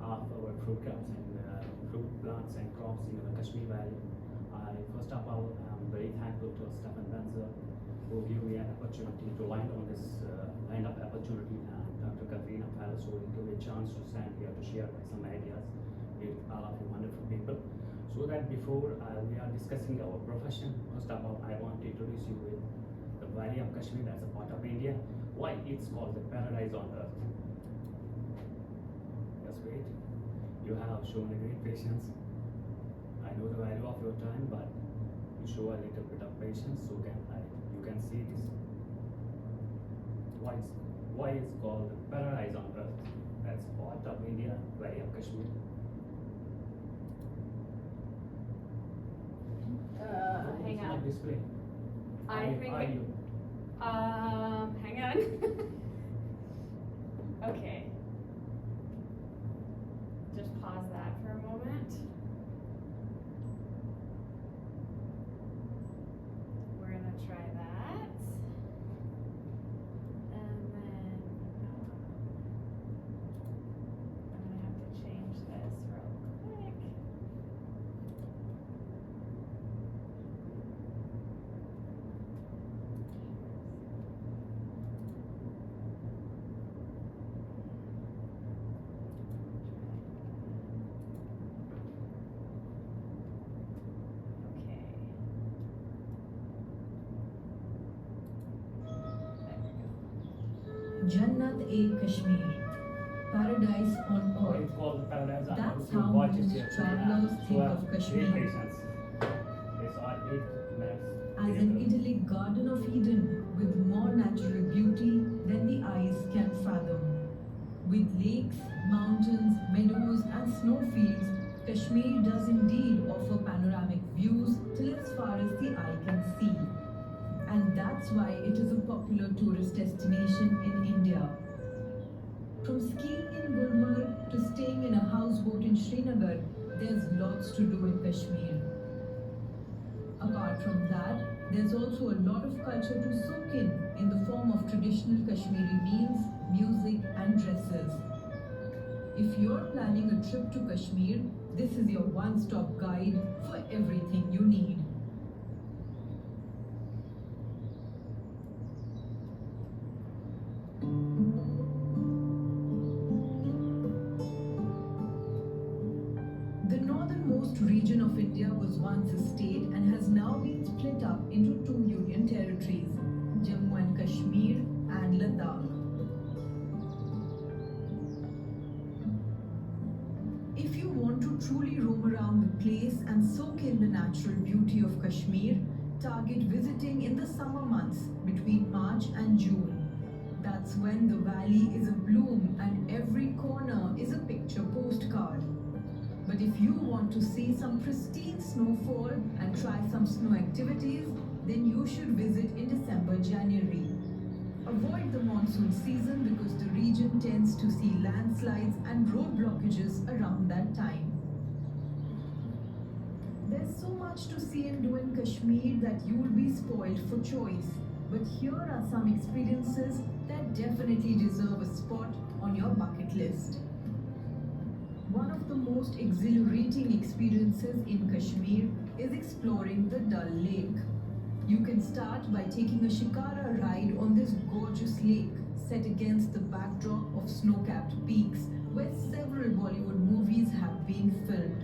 of our fruit crops and fruit plants and crops in the Kashmir Valley. First of all, I'm very thankful to Stefan Benzer who gave me an opportunity to land on this land of opportunity, and Dr. Katrina Fallis who gave me a chance to stand here to share some ideas with all of you wonderful people. So that before we are discussing our profession, first of all, I want to introduce you with the Valley of Kashmir as a part of India, why it's called the paradise on earth. Just wait. You have shown a great patience. I know the value of your time, but you show a little bit of patience, so you can see this. Why it's called the paradise on earth? That's part of India, Valley of Kashmir. Hang on. Display. Hang on. Okay. Just pause that for a moment. We're gonna try that. And then I'm gonna have to change this real quick. Okay. Jannat-e-Kashmir, paradise on Why earth. it's called the paradise on That's earth? So how watch it most here. travelers think of Great Kashmir. patience. It's all 8 minutes. As an idyllic garden of Eden with more natural beauty than the eyes can fathom. With lakes, mountains, meadows and snowfields, Kashmir does indeed offer panoramic views till as far as the eye can see. And that's why it is a popular tourist destination in India. From skiing in Gulmarg to staying in a houseboat in Srinagar, there's lots to do in Kashmir. Apart from that, there's also a lot of culture to soak in the form of traditional Kashmiri meals, music and dresses. If you're planning a trip to Kashmir, this is your one-stop guide for everything you need. The northernmost region of India was once a state and has now been split up into two union territories, Jammu and Kashmir and Ladakh. If you want to truly roam around the place and soak in the natural beauty of Kashmir, target visiting in the summer months between March and June. That's when the valley is abloom and every corner is a picture postcard. But if you want to see some pristine snowfall and try some snow activities, then you should visit in December, January. Avoid the monsoon season because the region tends to see landslides and road blockages around that time. There's so much to see and do in Kashmir that you will be spoiled for choice. But here are some experiences that definitely deserve a spot on your bucket list. One of the most exhilarating experiences in Kashmir is exploring the Dal Lake. You can start by taking a shikara ride on this gorgeous lake set against the backdrop of snow-capped peaks where several Bollywood movies have been filmed.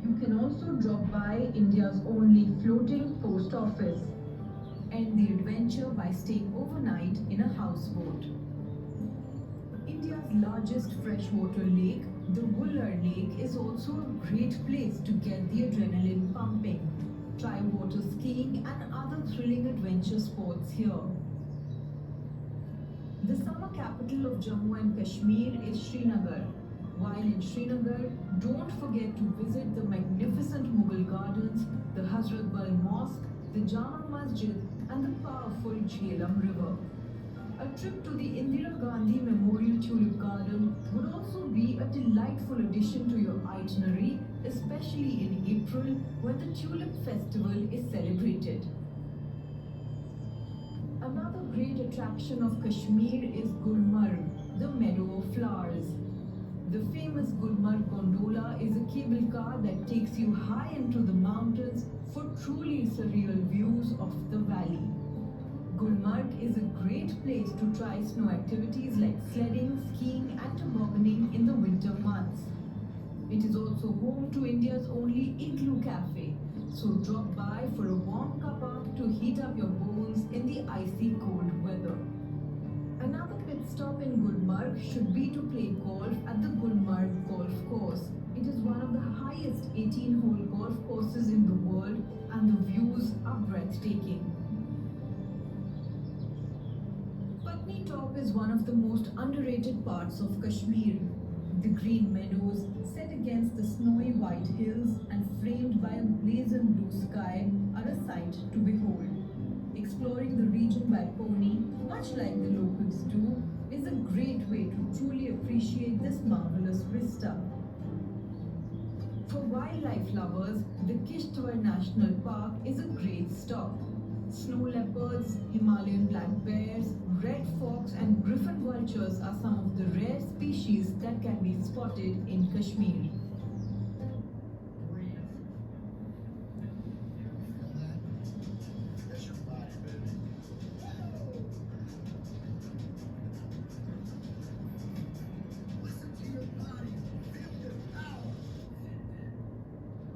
You can also drop by India's only floating post office. End the adventure by staying overnight in a houseboat. India's largest freshwater lake, the Wular Lake, is also a great place to get the adrenaline pumping. Try water skiing and other thrilling adventure sports here. The summer capital of Jammu and Kashmir is Srinagar. While in Srinagar, don't forget to visit the magnificent Mughal gardens, the Hazrat Bal Mosque, the Jama Masjid and the powerful Jhelum River. A trip to the Indira Gandhi Memorial Tulip Garden would also be a delightful addition to your itinerary, especially in April when the Tulip Festival is celebrated. Another great attraction of Kashmir is Gulmarg, the meadow of flowers. The famous Gulmarg Yatra is a cable car that takes you high into the mountains for truly surreal views of the valley. Gulmarg is a great place to try snow activities like sledding, skiing, and tobogganing in the winter months. It is also home to India's only igloo cafe, so drop by for a warm cuppa to heat up your bones in the icy cold weather. Another pit stop in Gulmarg should be to play golf at the Gulmarg Golf Course. It is one of the highest 18-hole golf courses in the world and the views are breathtaking. Patni Top is one of the most underrated parts of Kashmir. The green meadows, set against the snowy white hills and framed by a blazing blue sky, are a sight to behold. Exploring the region by pony, much like the locals do, is a great way to truly appreciate this marvelous vista. For wildlife lovers, the Kishtwar National Park is a great stop. Snow leopards, Himalayan black bears, red fox and griffon vultures are some of the rare species that can be spotted in Kashmir.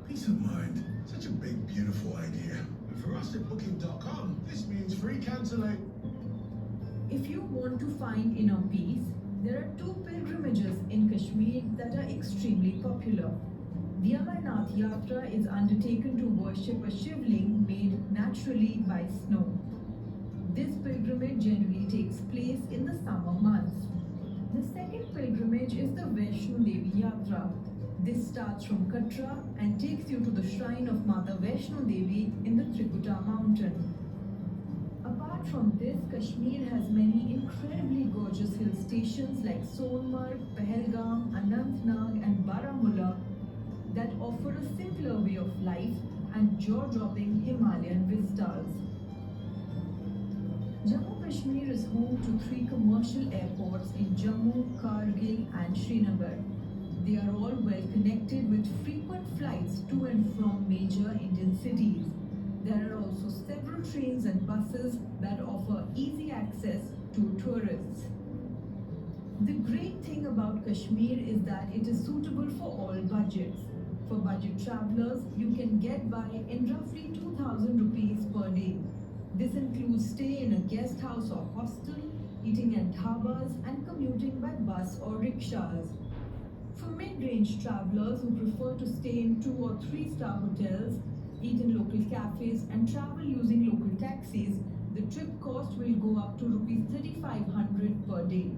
Peace of mind. Such a big, beautiful idea. And for us at Booking.com, this means free cancellation. If you want to find inner peace, there are two pilgrimages in Kashmir that are extremely popular. The Amarnath Yatra is undertaken to worship a shivling made naturally by snow. This pilgrimage generally takes place in the summer months. The second pilgrimage is the Vaishno Devi Yatra. This starts from Katra and takes you to the shrine of Mata Vaishno Devi in the Trikuta mountain. Apart from this, Kashmir has many incredibly gorgeous hill stations like Sonmarg, Pahalgam, Anantnag and Baramulla that offer a simpler way of life and jaw-dropping Himalayan vistas. Jammu Kashmir is home to 3 commercial airports in Jammu, Kargil and Srinagar. They are all well connected with frequent flights to and from major Indian cities. There are also several trains and buses that offer easy access to tourists. The great thing about Kashmir is that it is suitable for all budgets. For budget travelers, you can get by in roughly 2,000 rupees per day. This includes stay in a guest house or hostel, eating at dhabas and commuting by bus or rickshaws. For mid-range travelers who prefer to stay in 2 or 3-star hotels, eat in local cafes and travel using local taxis, the trip cost will go up to Rs 3,500 per day.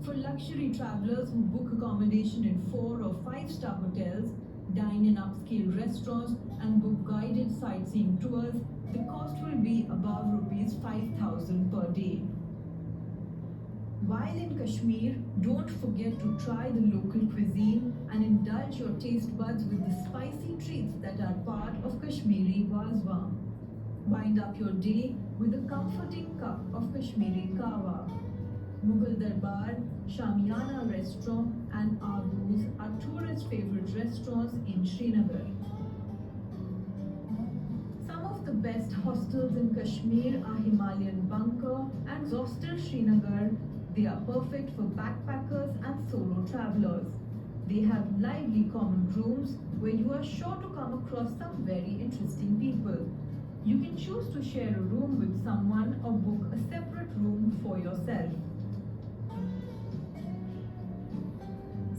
For luxury travelers who book accommodation in 4 or 5-star hotels, dine in upscale restaurants and book guided sightseeing tours, the cost will be above Rs 5,000 per day. While in Kashmir, don't forget to try the local cuisine and indulge your taste buds with the spicy treats that are part of Kashmiri Wazwan. Wind up your day with a comforting cup of Kashmiri Kawa. Mughal Darbar, Shamiana Restaurant and Abu's are tourist favorite restaurants in Srinagar. Some of the best hostels in Kashmir are Himalayan Bunker and Hostel Srinagar. They are perfect for backpackers and solo travelers. They have lively common rooms where you are sure to come across some very interesting people. You can choose to share a room with someone or book a separate room for yourself.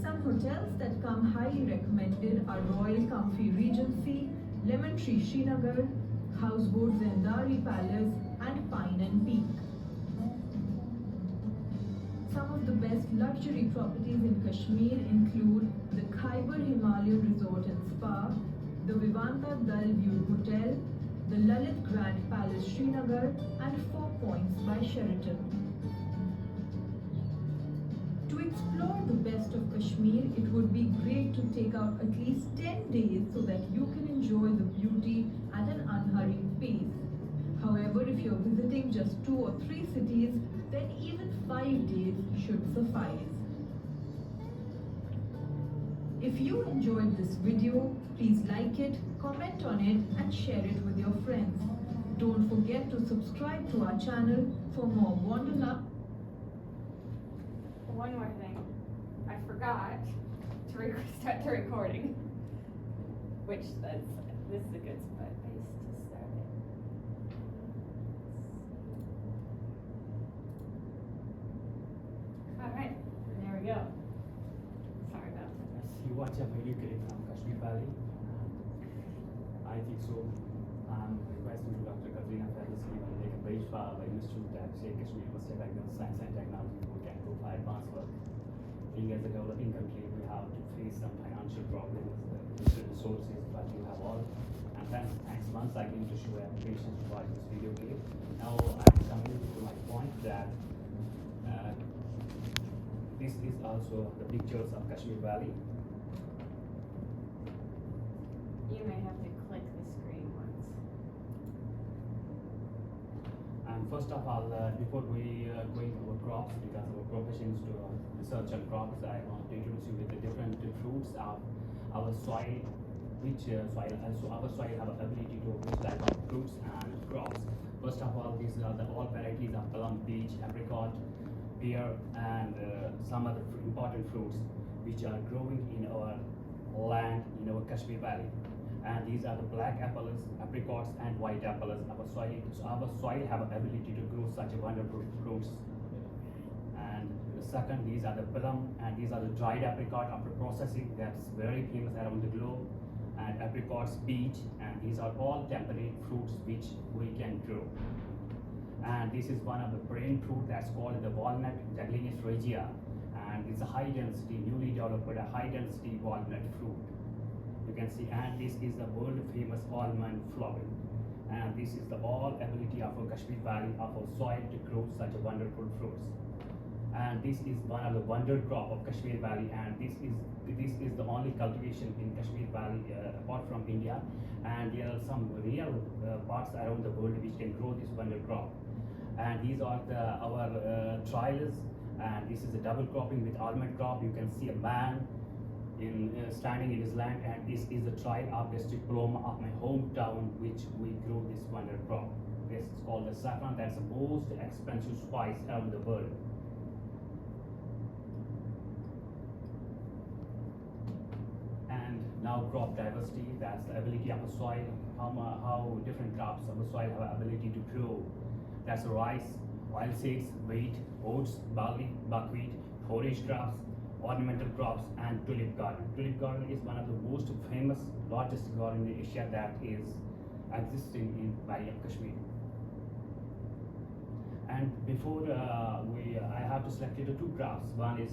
Some hotels that come highly recommended are Royal Comfy Regency, Lemon Tree Srinagar, Houseboat Zendari Palace and Pine and Peak. Some of the best luxury properties in Kashmir include the Khyber Himalayan Resort and Spa, the Vivanta Dal View Hotel, the Lalit Grand Palace Srinagar and 4 Points by Sheraton. To explore the best of Kashmir, it would be great to take out at least 10 days so that you can enjoy the beauty at an unhurried pace. However, if you're visiting just 2 or 3 cities, then even 5 days should suffice. If you enjoyed this video, please like it, comment on it and share it with your friends. Don't forget to subscribe to our channel for more Wanderlust. One more thing. I forgot to start the recording. Which this is a good spot place to start it. Alright, there we go. Sorry about that. As you watch a video clip from Kashmir Valley, I think so. I'm requesting to Dr. Katrina Ferguson to make a bridge for our institute that Sheikh Kashmir University of Science and Technology who can go for advanced work. Being as a developing country, we have to face some financial problems, limited resources, but you have all. And thanks once again to show applications to watch this video clip. Now I'm coming to my point that this is also the pictures of Kashmir Valley. You may have to click the screen once. And first of all, before we go into our crops, because our profession is to research on crops, I want to introduce you with the different fruits of our soil, which our soil have an ability to produce type of fruits and crops. First of all, these are all varieties of plum, peach, apricot, pear, and some other important fruits which are growing in our land in our Kashmir Valley. And these are the black apples, apricots, and white apples. Our soil have an ability to grow such a wonderful fruits. And the second, these are the plum, and these are the dried apricot after processing. That's very famous around the globe. And apricots, peach, and these are all temperate fruits which we can grow. And this is one of the brain fruit that's called the walnut, Jaglinus regia, and it's a high density, newly developed high density walnut fruit. You can see, and this is the world famous almond flower, and this is the all ability of our Kashmir Valley, of our soil to grow such a wonderful fruits. And this is one of the wonder crop of Kashmir Valley, and this is the only cultivation in Kashmir Valley apart from India, and there are some real parts around the world which can grow this wonder crop. And these are our trials, and this is a double cropping with almond crop. You can see a man standing in his land, and this is the trial of this diploma of my hometown which we grow this wonder crop. This is called the saffron. That's the most expensive spice around the world. And now crop diversity, that's the ability of a soil, how different crops of a soil have ability to grow. That's rice, oilseeds, wheat, oats, barley, buckwheat, forage crops, ornamental crops, and tulip garden. Tulip garden is one of the most famous, largest garden in Asia that is existing in Valley of Kashmir. And before I have to select the two crops. One is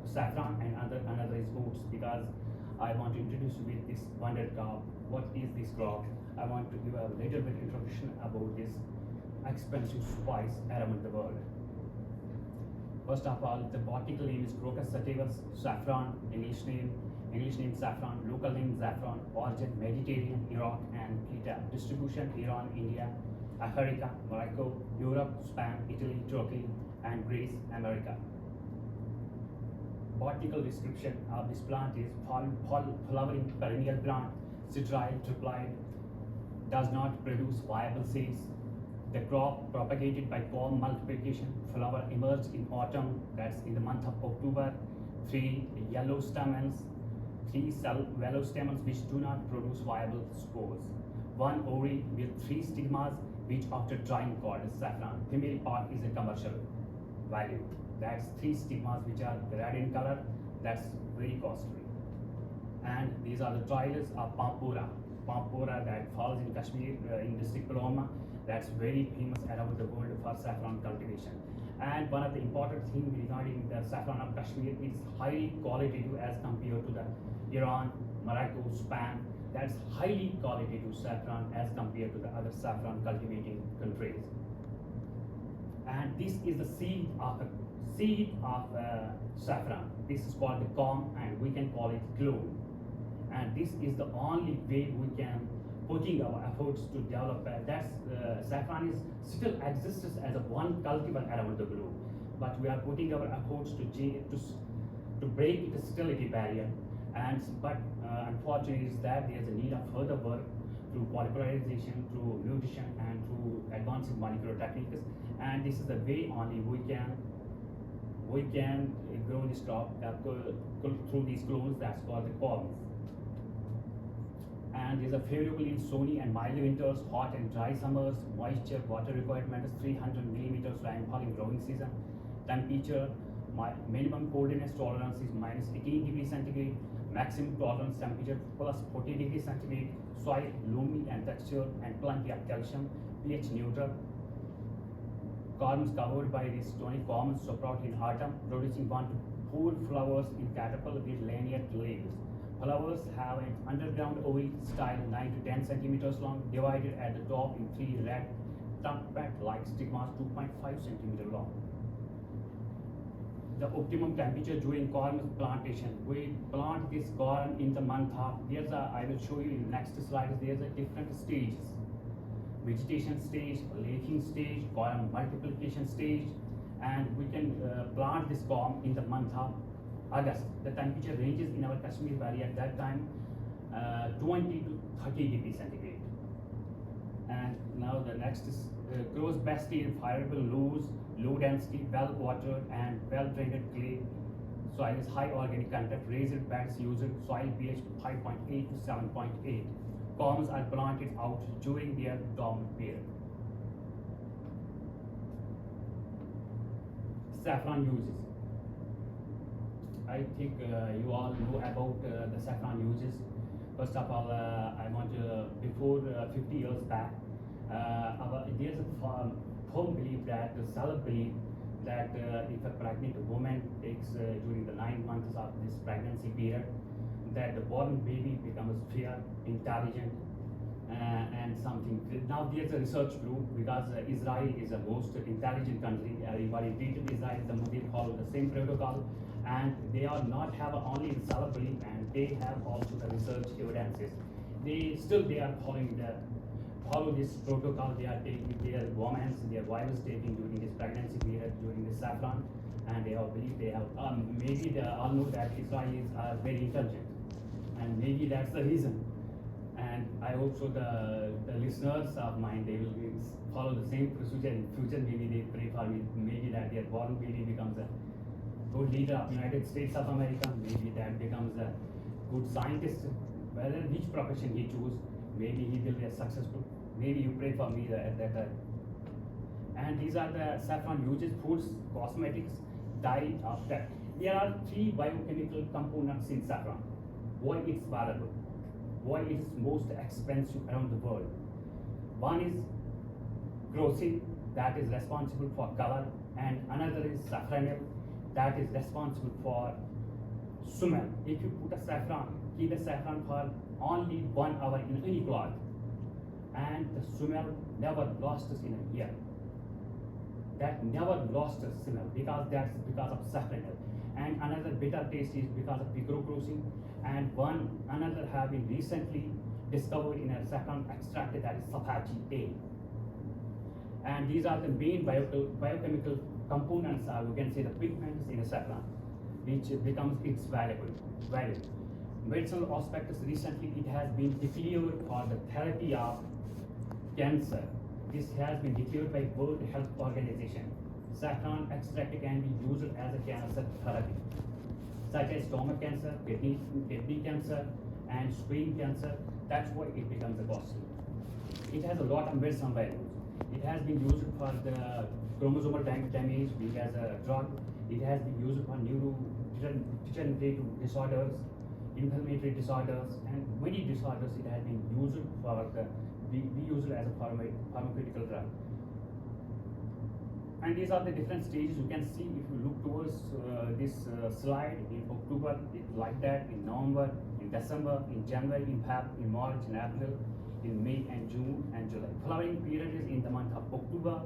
saffron and another is oats, because I want to introduce you with this wonder crop. What is this crop? I want to give a little bit introduction about this expensive spice around the world. First of all, the botanical name is Crocus sativus, saffron, English name saffron, local name saffron, origin Mediterranean, Iraq and Crete, distribution Iran, India, Africa, Morocco, Europe, Spain, Italy, Turkey, and Greece, America. Botanical description of this plant is flowering perennial plant, sterile, triploid, does not produce viable seeds. The crop propagated by pollen multiplication, flower emerged in autumn, that's in the month of October. 3 yellow stamens, 3 yellow stamens which do not produce viable spores. 1 ovary with 3 stigmas which after drying called as saffron. Female part is a commercial value. That's 3 stigmas which are red in color, that's very costly. And these are the trials of Pampura. Pampura that falls in Kashmir in district Pulwama. That's very famous around the world for saffron cultivation. And one of the important things regarding the saffron of Kashmir is highly qualitative as compared to the Iran, Morocco, Spain. That's highly qualitative saffron as compared to the other saffron cultivating countries. And this is the seed of saffron. This is called the corm, and we can call it glue. And this is the only way we can putting our efforts to develop saffron is still exists as a one cultivar around the globe, but we are putting our efforts to break the sterility barrier And but unfortunately is that there's a need of further work through polymerization, through nutrition, and through advanced molecular techniques. And this is the way only we can grow this crop through these clones. That's called the columns. And these are favorable in sunny and mild winters, hot and dry summers, moisture, water requirement is 300 millimeters rainfall in growing season. Temperature, minimum coldness tolerance is minus 18 degrees centigrade, maximum tolerance temperature plus 40 degrees centigrade, soil loamy and texture, and plenty of calcium, pH neutral. Columns covered by these stony columns sprout in autumn, producing 1 to 4 flowers in caterpillar with linear leaves. Flowers have an underground oval style 9 to 10 centimeters long, divided at the top in 3 red trumpet-like stigmas 2.5 centimeter long. The optimum temperature during corn plantation. We plant this corn in the month of, I will show you in the next slide, there's a different stages. Vegetation stage, leafing stage, corn multiplication stage, and we can plant this corn in the month of August. The temperature ranges in our Kashmir valley at that time 20 to 30 degrees centigrade. And now the next is grows best in fireable loose, low density, well watered and well drained clay. Soil is high organic content, raised beds using soil pH 5.8 to 7.8. Corns are planted out during their dormant period. Saffron uses. I think you all know about the saffron uses. First of all, I want to, before 50 years back, there's a firm belief that, the celeb belief that if a pregnant woman takes during the 9 months of this pregnancy period, that the born baby becomes fair, intelligent, and something. Now there's a research proof, because Israel is the most intelligent country. Everybody treated Israel, they follow the same protocol, and they are not have only the celeb belief, and they have also the research evidences. They are follow this protocol. They are taking their women, their wives taking during this pregnancy period, during this saffron, and they all believe they have, maybe they all know that Israelis are very intelligent, and maybe that's the reason. And I hope so the listeners of mine, they will follow the same procedure in future. Maybe they pray for me, maybe that their born baby becomes a good leader of United States of America, maybe that becomes a good scientist, whether which profession he choose, maybe he will be a successful. Maybe you pray for me at that time. And these are the saffron uses: foods, cosmetics, dye, after. There are 3 biochemical components in saffron. Why it's valuable? Why it is most expensive around the world? One is grossine, that is responsible for color, and another is saffronel, that is responsible for smell. If you put a saffron, keep a saffron for only 1 hour in any cloth, and the smell never lost us in a year. That never lost us smell, because that's because of saffronel. And another bitter taste is because of picrocrocin, and another have been recently discovered in a saffron extract, that is safachi. And these are the main biochemical components, we can say the pigments in a saffron, which becomes its value. Medicinal aspects, recently it has been declared for the therapy of cancer. This has been declared by World Health Organization. Saffron extract can be used as a cancer therapy, such as stomach cancer, kidney cancer, and spleen cancer. That's why it becomes a costly. It has a lot of medicinal values. It has been used for the chromosomal damage, being as a drug. It has been used for neurodegenerative disorders, inflammatory disorders, and many disorders. It has been used for we use it as a pharmaceutical drug. And these are the different stages. You can see if you look towards this slide, in October it's like that, in November, in December, in January, in Feb, in March, in April, in May and June and July. Flowering period is in the month of October,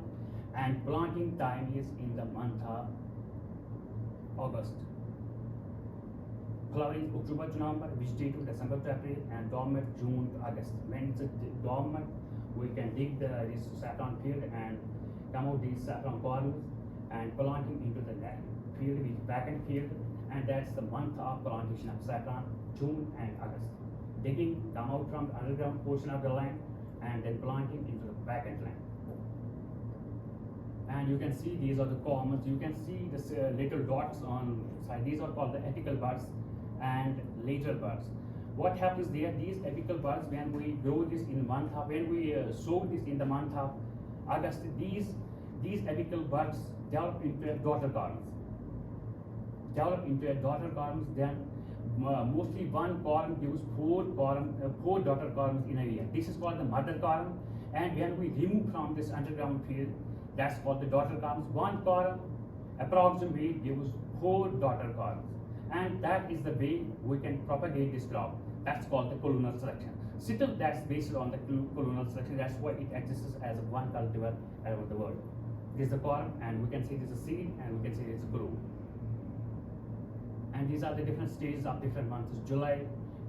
and planting time is in the month of August. Flowering October to November, vegetative December to April, and dormant June to August. When it's dormant, we can dig this saffron field and come out these saffron corns and planting into the field, with vacant field, and that's the month of plantation of saffron, June and August. Digging, come out from the underground portion of the land, and then planting into the back-end land. And you can see these are the commons. You can see this little dots on side. These are called the apical buds and lateral buds. What happens there? These apical buds, when we grow this in the month of, when we sow this in the month of August, these apical buds develop into a daughter columns. Then mostly one column gives four daughter columns in a year. This is called the mother column, and when we remove from this underground field, that's called the daughter columns. One column approximately gives 4 daughter columns, and that is the way we can propagate this crop. That's called the colonal selection. Still, that's based on the colonal selection. That's why it exists as one cultivar around the world. This is the column, and we can say this is a seed, and we can say it's a grove. And these are the different stages of different months. July.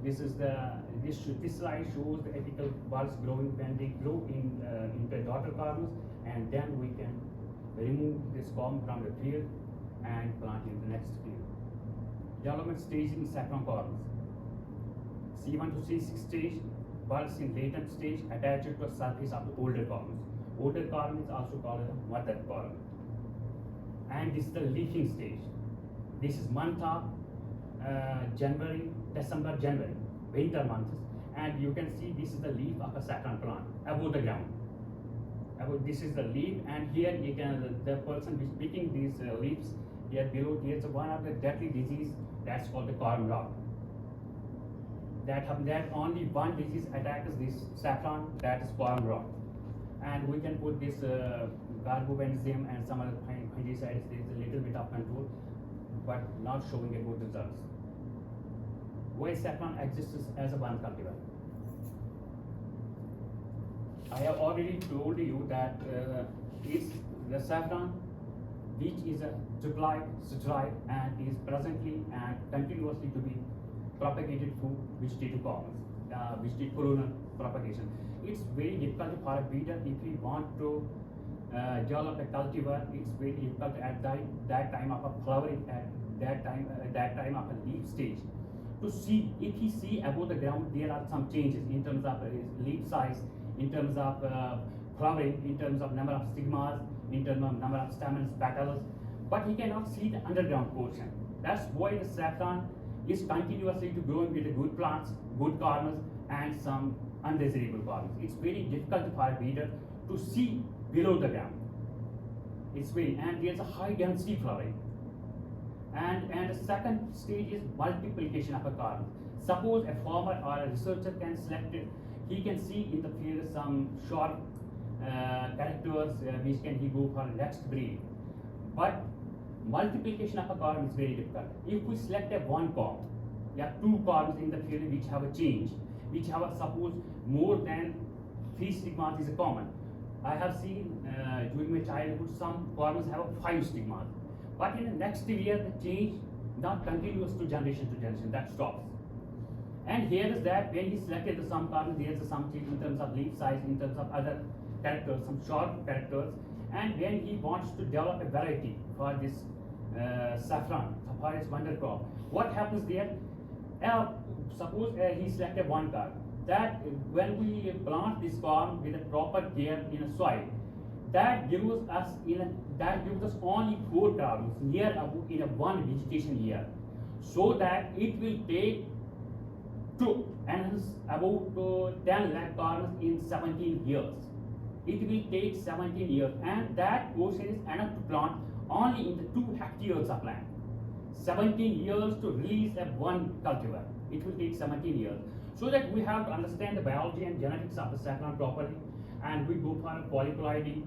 This slide shows the apical buds growing when they grow into daughter columns, and then we can remove this column from the field and plant in the next field. Development stage in saffron columns. C1 to C6 stage, buds in latent stage attached to the surface of the older columns. Older column is also called a mother column. And this is the leafing stage. This is month of January, December, January, winter months, and you can see this is the leaf of a saffron plant above the ground. This is the leaf, and here you can the person who is picking these leaves here below. Here's one of the deadly disease that's called the corn rot. That only one disease attacks this saffron, that is corn rot, and we can put this carbamazepine and some other fungicides. There is a little bit of control, but not showing a good results. Why saffron exists as a one cultivar? I have already told you that it's the saffron, which is a triploid steroid and is presently and continuously to be propagated through vegetative columns, vegetative colonal propagation. It's very difficult for a breeder if we want to develop a cultivar. It's very difficult at that time of a flowering, at that time of a leaf stage, to see if he see above the ground there are some changes in terms of leaf size, in terms of flowering, in terms of number of stigmas, in terms of number of stamens, petals, but he cannot see the underground portion. That's why the saffron is continuously to growing with the good plants, good corners, and some undesirable corners. It's very difficult for a breeder to see below the ground. It's very, and there's a high density flowering. And the second stage is multiplication of a corn. Suppose a farmer or a researcher can select it, he can see in the field some short characters which can he go for next breed. But multiplication of a corn is very difficult. If we select a one corn, there are 2 corns in the field which have a change, which have a, suppose more than 3 stigmas is a common. I have seen during my childhood some corns have a 5 stigmas. But in the next year, the change not continuous to generation, that stops. And here is that when he selected the some corners, there is some change in terms of leaf size, in terms of other characters, some short characters. And when he wants to develop a variety for this saffron, for his wonder crop, what happens there? Suppose he selected one corn. That when we plant this corn with a proper care in a soil, that gives us only 4 columns near about in a one vegetation year, so that it will take to enhance about 10 lakh columns in 17 years. It will take 17 years, and that portion is enough to plant only in the 2 hectares of land. 17 years to release a one cultivar. It will take 17 years. So that we have to understand the biology and genetics of the saffron properly, and we go for polyploidy.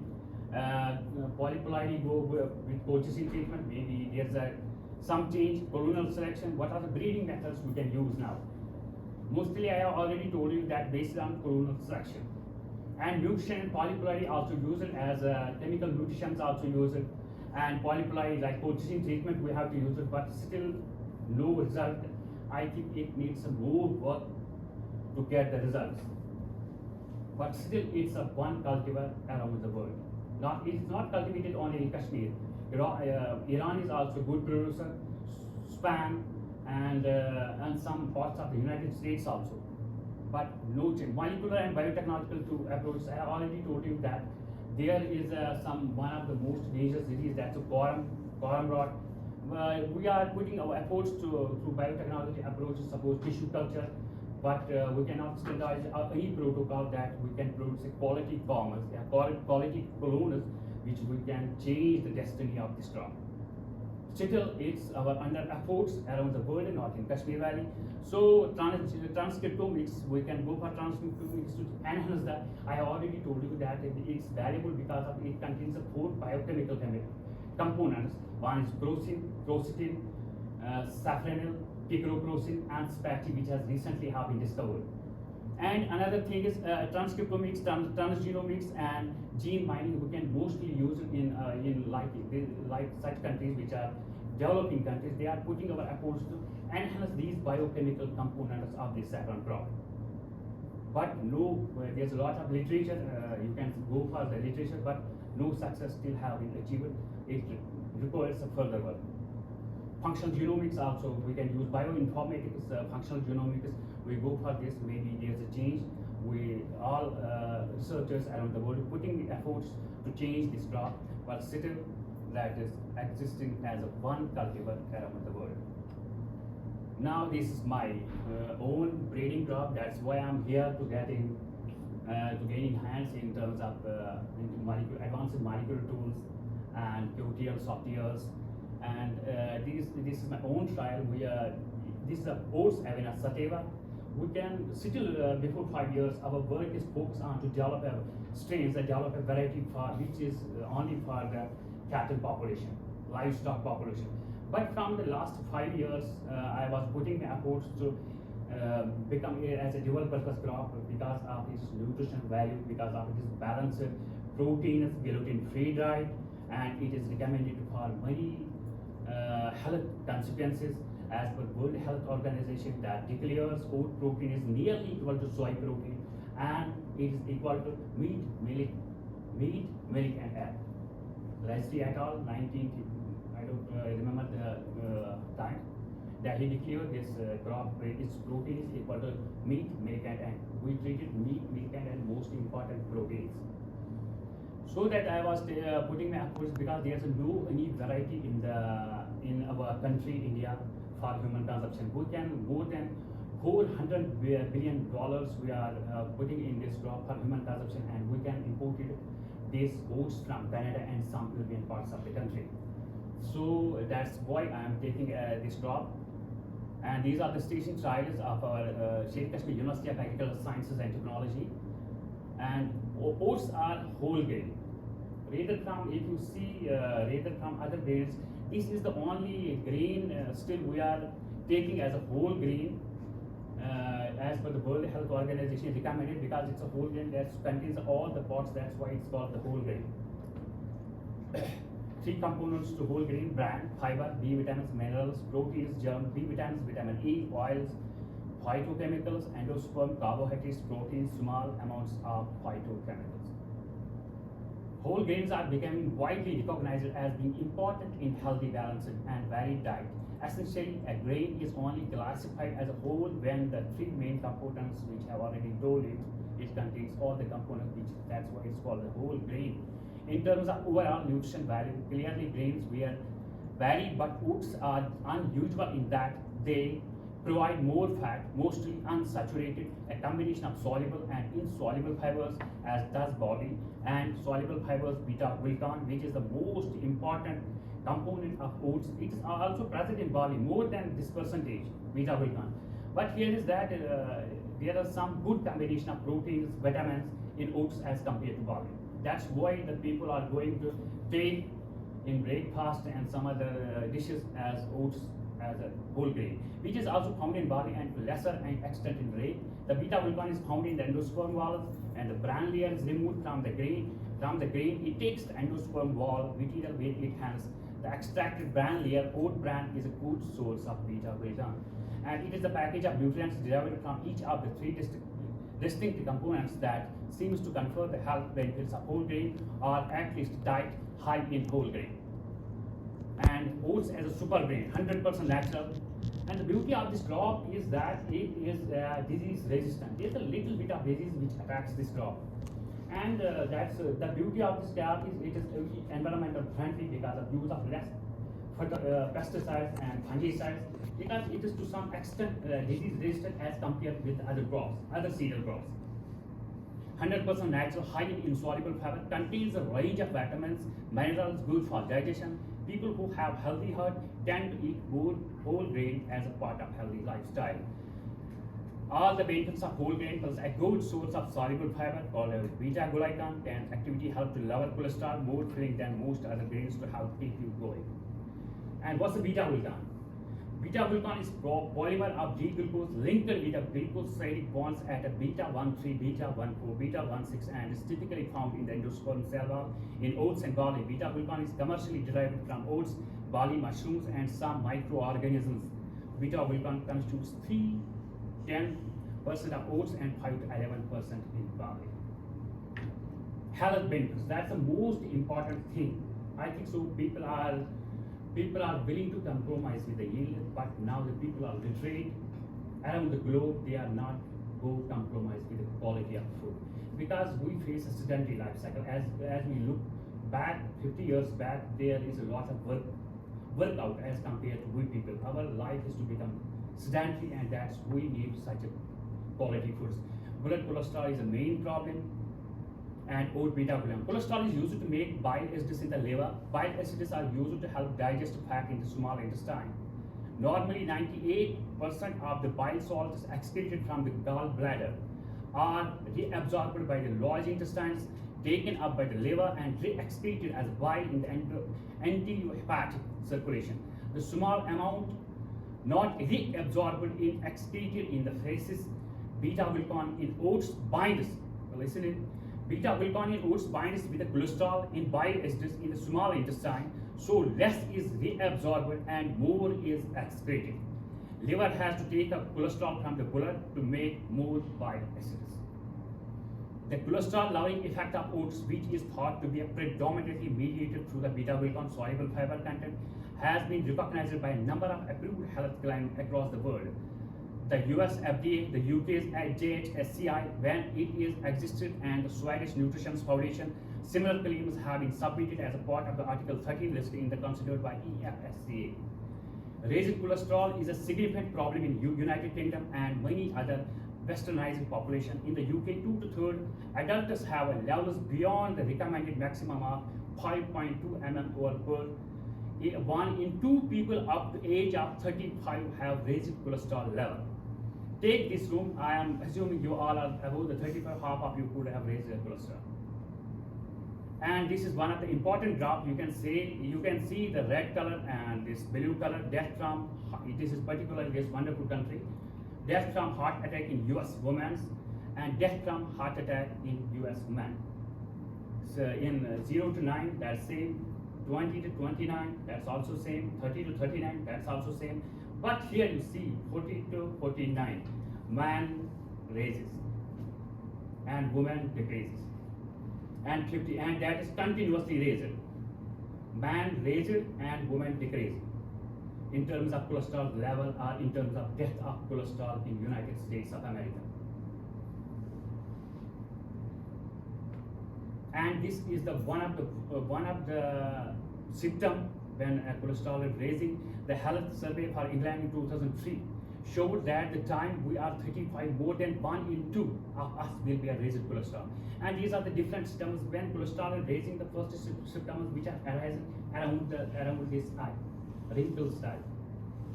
Polyploidy go with cultivation treatment. Maybe there's some change, colonal selection. What are the breeding methods we can use now? Mostly I have already told you that based on colonal selection. And nutrition and polyploidy also use it as chemical nutritions also use it. And polyploidy like cultivation treatment we have to use it, but still no result. I think it needs some more work to get the results. But still it's a one cultivar around the world. It's not cultivated only in Kashmir. Iran is also a good producer. Spain, and some parts of the United States also. But no change. Molecular and biotechnological approaches. I already told you that there is one of the most dangerous disease, that's a quorum rot. We are putting our efforts through biotechnology approaches, suppose tissue culture, but we cannot standardize any protocol that we can produce a quality commerce, quality colonies, which we can change the destiny of this crop. Still, it's our under efforts around the world, not in Kashmir Valley. So transcriptomics, we can go for transcriptomics to enhance that. I already told you that it's valuable because of it contains 4 biochemical components. One is quercetin, saffron, picroprocin, and spati, which has recently have been discovered. And another thing is transcriptomics, transgenomics, and gene mining. We can mostly use it in like such countries which are developing countries. They are putting our efforts to enhance these biochemical components of the saffron crop. But no, there's a lot of literature. You can go for the literature, but no success still have been achieved. It requires a further work. Functional genomics also, we can use bioinformatics, functional genomics. We go for this, maybe there's a change. We all researchers around the world putting efforts to change this crop, but still that is existing as a one cultivar around the world. Now this is my own breeding crop. That's why I'm here to gaining hands in terms of into advanced molecular tools and QTL softwares. And this is my own trial. This is a oats avena sativa. We can still before 5 years, our work is focused on to develop a strains and develop a variety for which is only for the cattle population, livestock population. But from the last 5 years, I was putting my efforts to become as a dual purpose crop because of its nutritional value, because of its balanced proteins, gluten-free diet, and it is recommended for many health consequences as per World Health Organization that declares oat protein is nearly equal to soy protein and it is equal to meat, milk and egg. Leslie et al. 19, I don't remember the time, that he declared this crop its protein is equal to meat, milk and egg. We treated meat, milk and egg most important proteins. So that I was putting my efforts because there's no any variety in our country, India, for human consumption. We can more than $400 billion we are putting in this crop for human consumption, and we can import these oats from Canada and some European parts of the country. So that's why I am taking this crop. And these are the station trials of our Sheikh Kashmir University of Agricultural Sciences and Technology. And oats are whole grain. Rather from, if you see, rather from other grains, this is the only grain still we are taking as a whole grain as per the World Health Organization recommended, because it's a whole grain that contains all the parts. That's why it's called the whole grain. 3 components to whole grain: bran, fiber, B vitamins, minerals, proteins, germ, B vitamins, vitamin E, oils, phytochemicals, endosperm, carbohydrates, proteins, small amounts of phytochemicals. Whole grains are becoming widely recognized as being important in healthy, balanced, and varied diet. Essentially, a grain is only classified as a whole when the 3 main components, which I have already told it contains all the components, that's why it's called the whole grain. In terms of overall nutrition value, clearly grains vary, but oats are unusual in that they provide more fat, mostly unsaturated, a combination of soluble and insoluble fibers, as does barley, and soluble fibers beta-glucan, which is the most important component of oats. It is also present in barley, more than this percentage, beta-glucan. But here is that there are some good combination of proteins, vitamins in oats as compared to barley. That's why the people are going to take in breakfast and some other dishes as oats as a whole grain, which is also found in barley and to lesser extent in rye. The beta-glucan is found in the endosperm walls, and the bran layer is removed from the grain. It takes the endosperm wall, which is where it has the extracted bran layer. Oat bran is a good source of beta-glucan, and it is a package of nutrients derived from each of the 3 distinct components that seems to confer the health benefits of whole grain, or at least diet high in whole grain. And and oats as a super grain, 100% natural. And the beauty of this crop is that it is disease resistant. There's a little bit of disease which attacks this crop. And that's the beauty of this crop is it is environmental friendly because of use of less pesticides and fungicides, because it is to some extent disease resistant as compared with other crops, other cereal crops. 100% natural, highly insoluble fiber, contains a range of vitamins, minerals good for digestion. People who have healthy heart tend to eat whole grain as a part of healthy lifestyle. All the benefits of whole grain plus a good source of soluble fiber called beta-glucan and activity help to lower cholesterol, more filling than most other grains to help keep you going. And what's the beta-glucan? Beta-glucan is polymer of D-glucose linked with a glucosidic bonds at a beta-1,3, beta-1,4, beta-1,6 and is typically found in the endosperm cell wall in oats and barley. Beta-glucan is commercially derived from oats, barley, mushrooms and some microorganisms. Beta-glucan constitutes 10% of oats and 5 to 11% in barley. Health benefits, that's the most important thing. I think so people are willing to compromise with the yield, but now the people are literate around the globe, they are not go compromise with the quality of food. Because we face a sedentary life cycle. As we look back 50 years back, there is a lot of workout as compared to we people. Our life is to become sedentary, and that's we need such a quality foods. Blood cholesterol is a main problem, and oat beta-glucan. Cholesterol is used to make bile acids in the liver. Bile acids are used to help digest fat in the small intestine. Normally 98% of the bile salts excreted from the gallbladder are reabsorbed by the large intestines, taken up by the liver and re-excreted as bile in the enterohepatic circulation. The small amount not reabsorbed is excreted in the feces. Beta-glucan in oats binds, listen it, beta-glucan in oats binds with the cholesterol in bile acids in the small intestine, so less is reabsorbed and more is excreted. Liver has to take up cholesterol from the blood to make more bile acids. The cholesterol-lowering effect of oats, which is thought to be predominantly mediated through the beta-glucan soluble fiber content, has been recognized by a number of approved health claims across the world. The US FDA, the UK's JHSCI, when it is existed, and the Swedish Nutrition Foundation, similar claims have been submitted as a part of the Article 13 list in the considered by EFSCA. Raised cholesterol is a significant problem in United Kingdom and many other westernized population. In the UK, 2 to 3 adults have levels beyond the recommended maximum of 5.2 mmol per 1 in 2 people up to age of 35 have raised cholesterol level. Take this room, I am assuming you all are above the 35, half of you could have raised their cholesterol. And this is one of the important drops. You can see the red color and this blue color, death from, this is particularly this wonderful country, death from heart attack in US women and death from heart attack in US men. So in 0 to 9, that's same, 20 to 29, that's also same, 30 to 39, that's also same. But here you see 40 to 49, man raises and woman decreases. And 50, and that is continuously raised. Man raised and woman decreased in terms of cholesterol level or in terms of death of cholesterol in United States of America. And this is the one of the symptom when cholesterol is raising. The health survey for England in 2003 showed that the time we are 35, more than 1 in 2 of us will be a raised cholesterol. And these are the different symptoms when cholesterol is raising. The first symptoms which are arising around this eye, wrinkles type.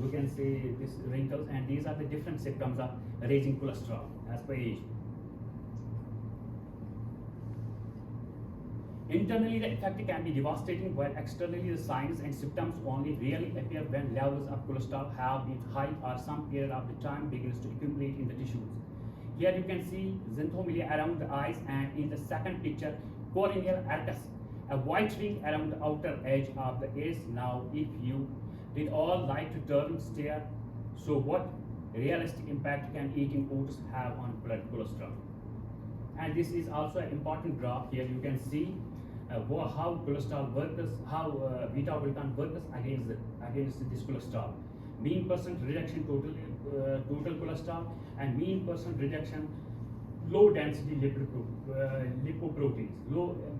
You can see these wrinkles, and these are the different symptoms of raising cholesterol as per age. Internally, the effect can be devastating, while externally the signs and symptoms only really appear when levels of cholesterol have been high or some period of the time begins to accumulate in the tissues. Here you can see xanthomelia around the eyes, and in the second picture, corneal arcus, a white ring around the outer edge of the ears. Now, if you did all like to turn stare, so what realistic impact can eating oats have on blood cholesterol? And this is also an important graph. Here you can see how cholesterol works, how beta-glucan works against this cholesterol. Mean percent reduction total cholesterol and mean percent reduction low density lipoproteins.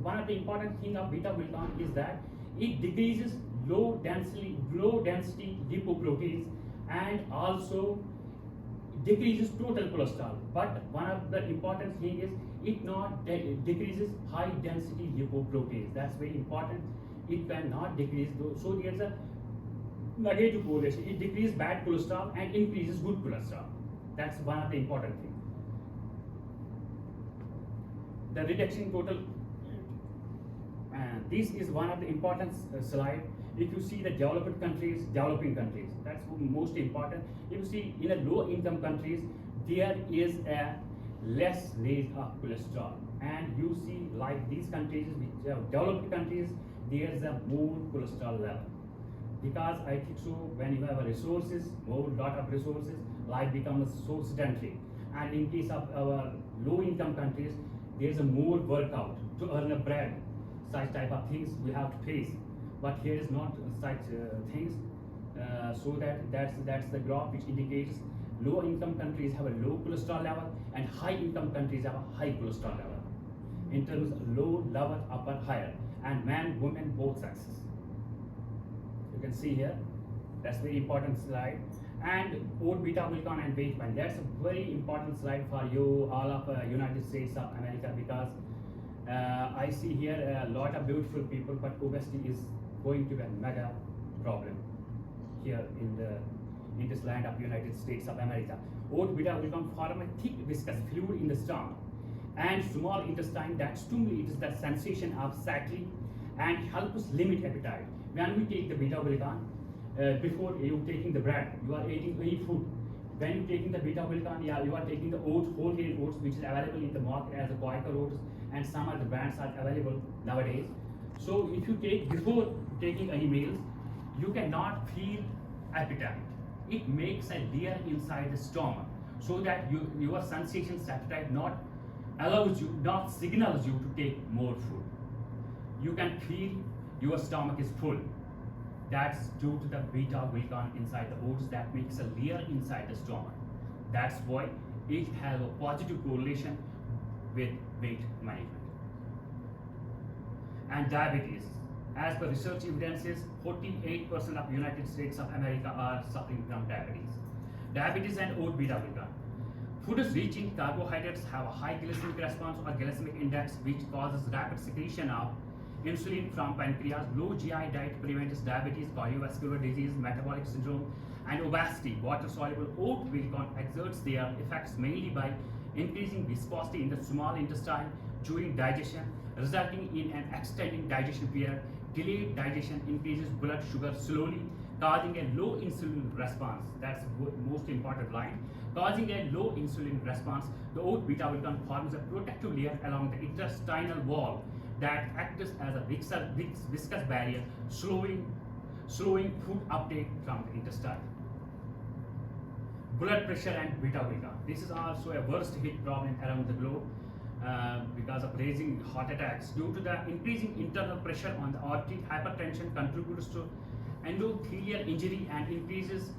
One of the important thing of beta-glucan is that it decreases low density lipoproteins and also decreases total cholesterol. But one of the important thing is it not decreases high density lipoproteins. That's very important. It cannot decrease those. So there's a negative correlation. It decreases bad cholesterol and increases good cholesterol. That's one of the important things. The reduction total, and this is one of the important slide. If you see the developing countries, that's most important. If you see in a low income countries, there is a less rate of cholesterol, and you see like these countries, which are developed countries, there is a more cholesterol level. Because I think so, when you have a resources, lot of resources, life becomes so sedentary. And in case of our low income countries, there's a more workout to earn a bread. Such type of things we have to face. But here is not such things. So that's the graph which indicates low income countries have a low cholesterol level and high income countries have a high cholesterol level. In terms of low, lower, upper, higher, and man, women, both sexes. You can see here, that's very important slide. And oat beta-glucan and weight management. That's a very important slide for you, all of United States of America, because I see here a lot of beautiful people, but obesity is going to be a mega problem here in this land of United States of America. Oat beta-glucan form a thick viscous fluid in the stomach and small intestine that stimulates the sensation of satiety and helps limit appetite. When we take the beta-glucan, before you taking the bread, you are eating any food. When you taking the beta-glucan, you are taking the oats, whole grain oats, which is available in the market as a Quaker oats, and some other brands are available nowadays. So if you take before taking any meals, you cannot feel appetite. It makes a layer inside the stomach, so that your sensation appetite not signals you to take more food. You can feel your stomach is full. That's due to the beta-glucan inside the oats that makes a layer inside the stomach. That's why it has a positive correlation with weight management. And diabetes. As per research evidences, 48% of United States of America are suffering from diabetes. Diabetes and oat beta-glucan. Foods rich in carbohydrates have a high glycemic response or glycemic index, which causes rapid secretion of insulin from pancreas. Low GI diet prevents diabetes, cardiovascular disease, metabolic syndrome, and obesity. Water-soluble oat glucan exerts their effects mainly by increasing viscosity in the small intestine during digestion, resulting in an extended digestion period. Delayed digestion increases blood sugar slowly, causing a low insulin response. That's the most important line. Causing a low insulin response, the oat beta-glucan forms a protective layer along the intestinal wall that acts as a viscous barrier, slowing food uptake from the intestine. Blood pressure and beta-glucan. This is also a worst hit problem around the globe because of raising heart attacks due to the increasing internal pressure on the artery. Hypertension contributes to endothelial injury and increases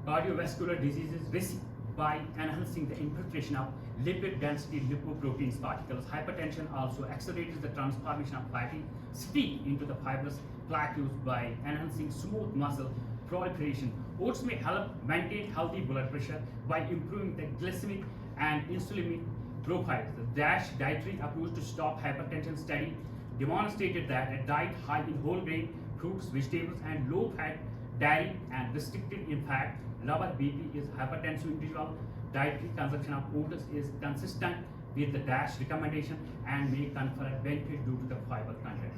cardiovascular diseases risk by enhancing the infiltration of lipid density lipoproteins particles. Hypertension also accelerates the transformation of fatty stick into the fibrous plaques by enhancing smooth muscle proliferation. Oats may help maintain healthy blood pressure by improving the glycemic and insulinic profiles. The DASH dietary approach to stop hypertension study demonstrated that a diet high in whole grain, fruits, vegetables, and low fat dairy and restricted in fat lower BP is hypertensive individual. Dietary consumption of oats is consistent with the DASH recommendation and may confer a benefit due to the fiber content.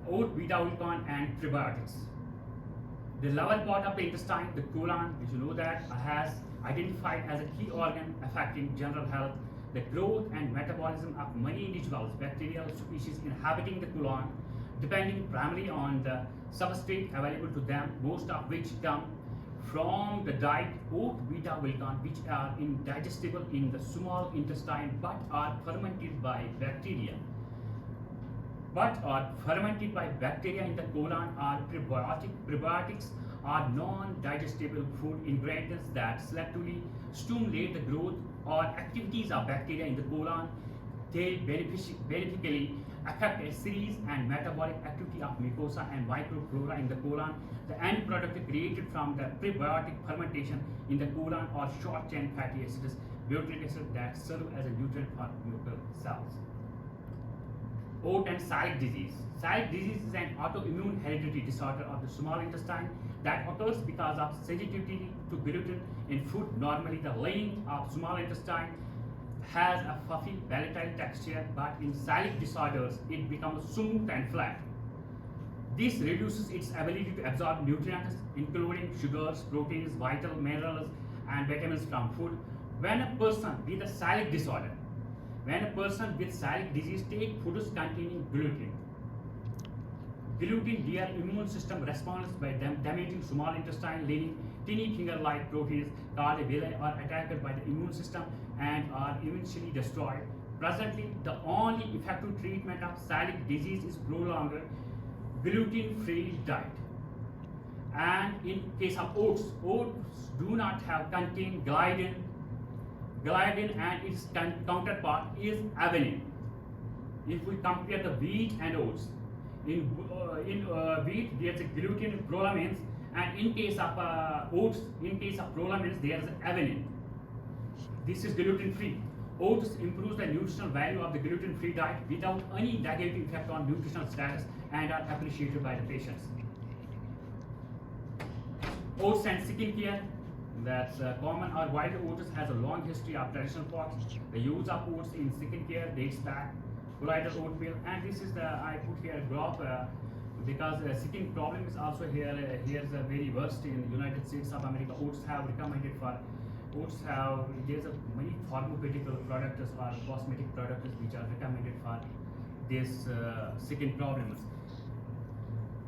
Oat beta-glucan and prebiotics. The lower part of the intestine, the colon, which you know that, has identified as a key organ affecting general health, the growth and metabolism of many individuals. Bacterial species inhabiting the colon, depending primarily on the substrate available to them, most of which come from the diet oat beta-glucan, which are indigestible in the small intestine but are fermented by bacteria. but are fermented by bacteria in the colon are prebiotics are non-digestible food ingredients that selectively stimulate the growth or activities of bacteria in the colon. They beneficially affect a series and metabolic activity of mucosa and microflora in the colon. The end product created from the prebiotic fermentation in the colon are short-chain fatty acids, butyric acid that serve as a nutrient for mucosal cells. Oat and celiac disease. Celiac disease is an autoimmune hereditary disorder of the small intestine that occurs because of sensitivity to gluten in food. Normally, the lining of small intestine has a fluffy, volatile texture, but in celiac disorders, it becomes smooth and flat. This reduces its ability to absorb nutrients, including sugars, proteins, vital minerals, and vitamins from food. When a person with a celiac disorder, when a person with celiac disease takes foods containing gluten, their immune system responds by damaging small intestine, leaving tiny finger-like proteins called villi are attacked by the immune system and are eventually destroyed. Presently, the only effective treatment of celiac disease is prolonged gluten-free diet. And in case of oats, oats do not have contain gliadin. Gliadin and its counterpart is avenine. If we compare the wheat and oats, in wheat there's a gluten prolamins, and in case of oats, in case of prolamins, there's avenine. This is gluten-free. Oats improves the nutritional value of the gluten-free diet without any negative effect on nutritional status and are appreciated by the patients. Oats and skin care. That's common or white oats has a long history of traditional crops. The use of oats in skin care dates back. Colloidal oatmeal, and this is the I put here graph because skin problem is also here. Here's a very worst in the United States of America. Oats have recommended for there's a many pharmaceutical products or cosmetic products which are recommended for this skin problems.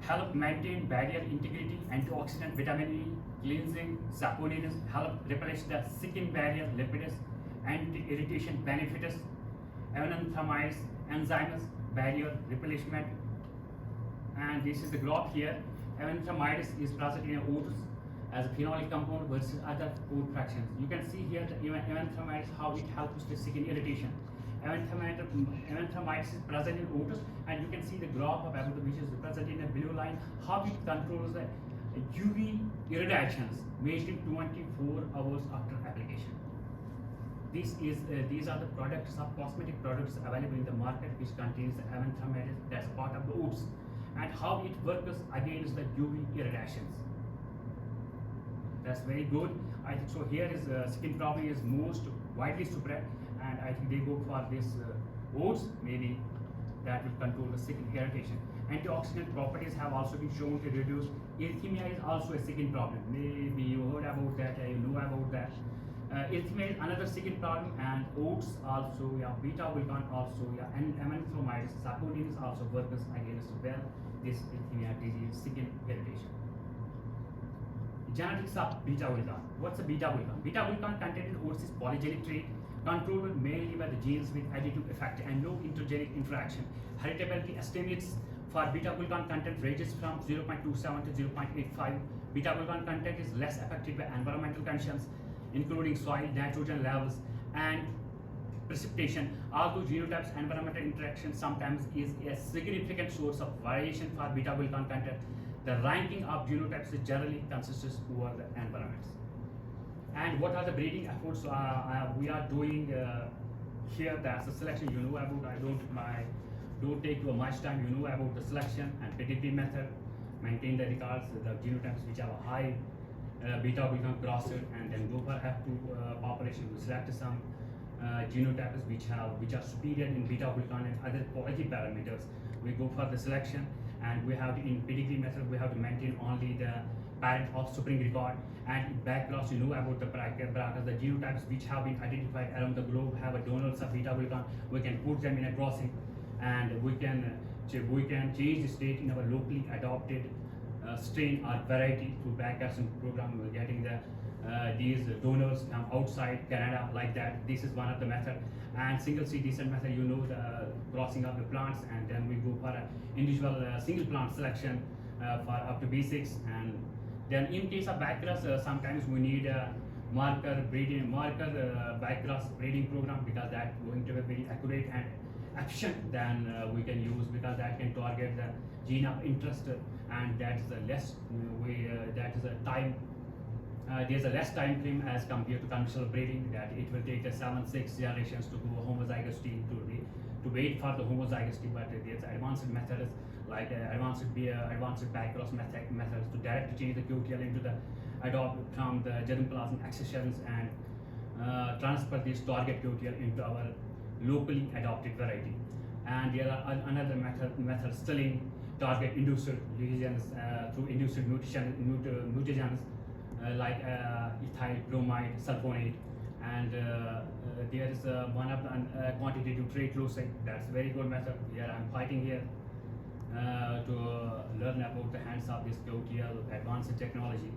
Help maintain barrier integrity, antioxidant, vitamin E, cleansing, saponins, help replenish the skin barrier, lipids, anti-irritation benefits, evenanthromides, enzymes, barrier replenishment. And this is the graph here. Evenanthromides is present in oats as a phenolic compound versus other oat fractions. You can see here the evenanthromides, how it helps the skin irritation. Evenanthromides is present in oats, and you can see the graph of about which is present in a blue line, how it controls the UV irradiations measured 24 hours after application. These are the products of cosmetic products available in the market which contains the evenanthromides. That's part of the oats, and how it works against the UV irradiations. That's very good. I think so. Here is skin problem is most widely spread, and I think they go for this oats. Maybe that will control the skin irritation. Antioxidant properties have also been shown to reduce. Erythema is also a skin problem. Maybe you heard about that. You know about that. Erythema is another skin problem, and oats also, yeah, beta-glucan also, yeah, and evenanthromides, saponins also works against well this erythema disease, skin irritation. Genetics of beta-glucan. What's a beta-glucan? Beta-glucan content in oats is polygenic trait, controlled mainly by the genes with additive effect and no intergenic interaction. Heritability estimates for beta-glucan content ranges from 0.27 to 0.85. Beta-glucan content is less affected by environmental conditions, including soil, nitrogen levels, and precipitation. Although genotypes environmental interaction sometimes is a significant source of variation for beta-glucan content, the ranking of genotypes is generally consistent over the environments. And what are the breeding efforts we are doing here? That's the selection you know about. I don't take too much time. You know about the selection and pedigree method. Maintain the records, the genotypes which have a high beta-glucan crossed, and then go for F2 population. We select some genotypes which are superior in beta-glucan and other quality parameters. We go for the selection, and we have to, in pedigree method, we have to maintain only the parent offspring record, and backcross, you know about the brackets, the genotypes which have been identified around the globe have a donors of beta-glucan. We can put them in a crossing, and we can change the state in our locally adopted strain or variety through backcasting program. We're getting these donors from outside Canada like that. This is one of the method. And single seed descent method, you know, the crossing of the plants, and then we go for a individual single plant selection for up to B6. And then in case of backcross, sometimes we need a marker backcross breeding program, because that going to be very accurate and efficient than we can use, because that can target the gene of interest, and that is a less that is a time. There's a less time frame as compared to conventional breeding, that it will take 7-6 generations to go homozygosity to wait for the homozygosity. But there's advanced methods like advanced backcross methods to directly change the QTL into the adopt from the germplasm accessions and transfer this target QTL into our locally adopted variety. And there are another method stilling target induced lesions through induced mutagens like ethyl bromide sulfonate, and there is one of the quantitative trait losing. That's a very good method. Here I'm fighting here to learn about the hands of this QTL advanced technology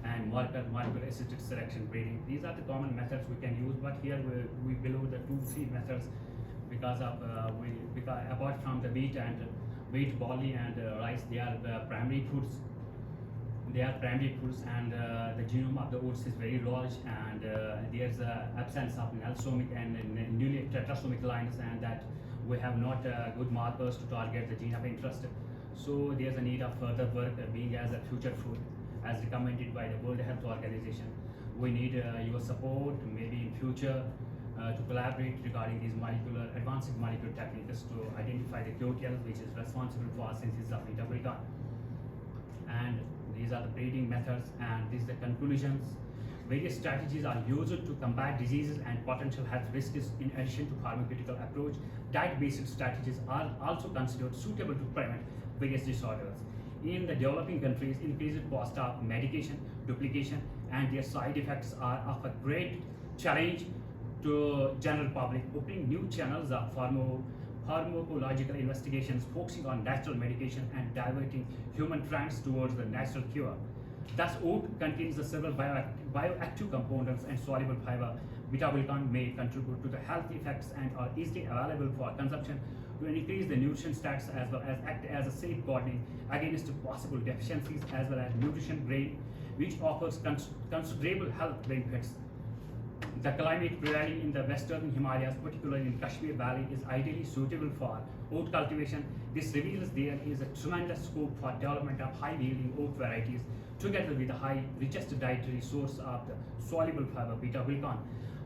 and marker assisted selection breeding. These are the common methods we can use, but here we below the 2-3 methods because of because apart from the wheat, barley and rice, they are primary foods. They are primary foods, and the genome of the oats is very large, and there's absence of nalsomic and newly tetrasomic lines, and that we have not good markers to target the gene of interest. So there's a need of further work being as a future food, as recommended by the World Health Organization. We need your support, maybe in future, to collaborate regarding these advanced molecular techniques to identify the QTL, which is responsible for synthesis of beta-glucan. And these are the breeding methods, and these are the conclusions. Various strategies are used to combat diseases and potential health risks. In addition to pharmaceutical approach, diet-based strategies are also considered suitable to prevent various disorders. In the developing countries, increased cost of medication, duplication, and their side effects are of a great challenge to general public, opening new channels of pharmacological investigations focusing on natural medication and diverting human trends towards the natural cure. Thus, oat contains several bioactive components and soluble fiber. Beta-glucan may contribute to the health effects and are easily available for consumption to increase the nutrition status, as well as act as a safeguarding against possible deficiencies, as well as nutrition grain, which offers considerable health benefits. The climate prevailing in the western Himalayas, particularly in Kashmir Valley, is ideally suitable for oat cultivation. This reveals there is a tremendous scope for development of high-yielding oat varieties, together with the richest dietary source of the soluble fiber beta-glucan,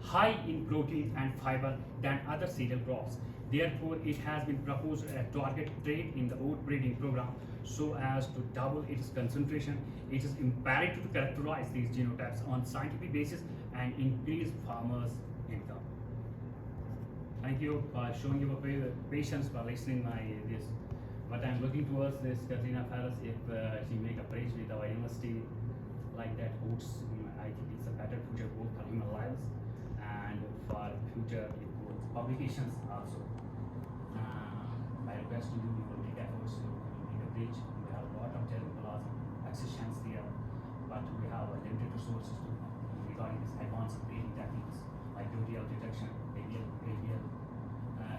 high in protein and fiber than other cereal crops. Therefore, it has been proposed a target trait in the oat breeding program so as to double its concentration. It is imperative to characterize these genotypes on scientific basis and increase farmers' income. Thank you for showing your patience for listening this. But I'm looking towards this Katrina Ferris, if she make a bridge with our university like that, oats, I think it's a better future both for human lives and for future publications also. My request to you, we will make efforts to make a bridge. We have a lot of germplasm accessions there, but we have limited resources to regarding this advanced breeding techniques like QTL detection, ABL,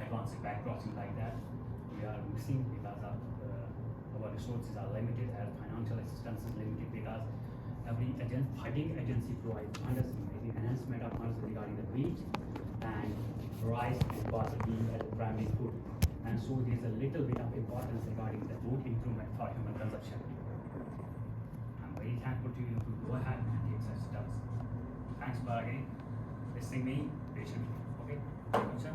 advanced backcrossing like that. We are missing because of our resources are limited, as financial assistance is limited, because every funding agency provides funds, maybe enhancement of funds regarding the wheat and rice and possibly as a primary food. And so there's a little bit of importance regarding the food improvement for human consumption. I'm very thankful to you to go ahead and take such steps. Thanks for again listening me patiently. Okay, thank you, sir.